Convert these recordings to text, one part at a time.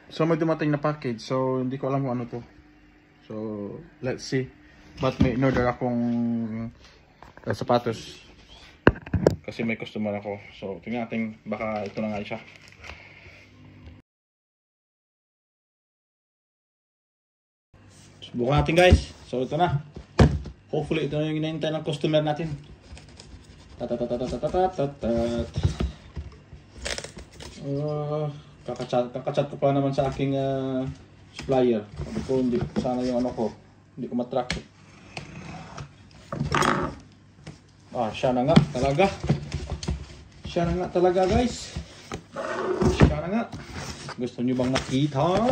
So may dumating na package. So hindi ko alam kung ano to. So let's see. But may in-order akong sapatos. Kasi may customer ako. So tingnan natin, baka ito na nga siya. Subukan natin guys. So ito na. Hopefully ito na yung hinahintay ng customer natin. Kakachat ko pa naman sa aking supplier. Sabi ko hindi sana yung ano ko. Hindi ko matrack. Siya na nga talaga. Siya na nga talaga guys. Siya na nga. Gusto nyo bang makita?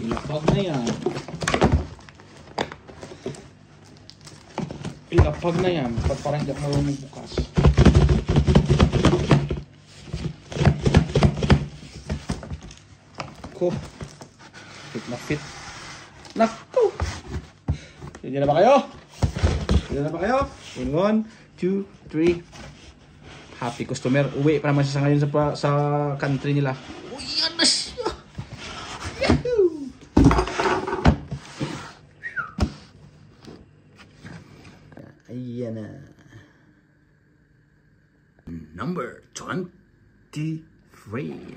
Ilapag na yan. Ilapag na yan. Parang hindi ako marunong bukas. Ko. Fit na fit. Naku! Hindi na ba kayo? Hindi na ba kayo? 1, 2, 3. Happy customer. Uwi pa naman siya ngayon sa country nila. Uy, yan na siya! Yahoo! Ayan na. Number 23.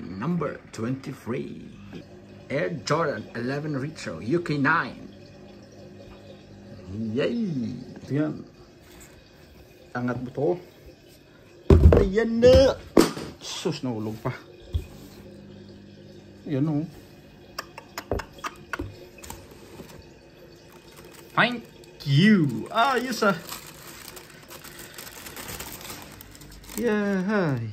Number 23. Air Jordan 11 Retro UK 9. Yay! Ito yan. Angat mo to. Ayan na! Sus, nahulog pa. Ayan o. Thank you! Yes ah! Yahay!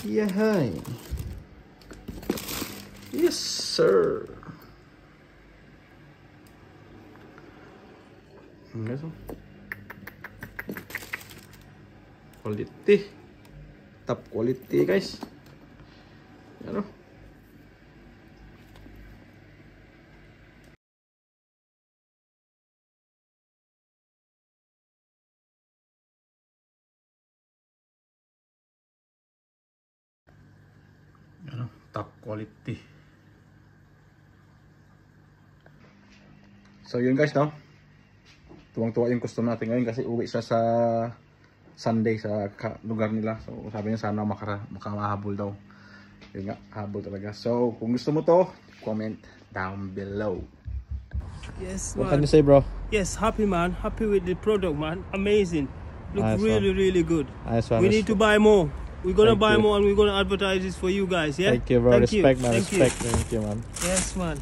Yahay! Yes sir! Guys, quality, top quality guys. Ano? Ano? Top quality. So yun guys, no? Tuwang-tuwa yung customer natin ngayon kasi uwi siya sa Sunday sa lugar nila. So sabi niya sana makahabol daw. Yun nga, habol talaga. So kung gusto mo to, comment down below. Yes, What man. can you say, bro? Yes, happy man. Happy with the product, man. Amazing. Look Nice really, really good. Nice one. We need to buy more. We're gonna Thank buy you. more and we're gonna advertise this for you guys. Yeah. Thank you, bro. Thank Respect, you. man. Thank Respect. you. Thank you, man. Yes, man.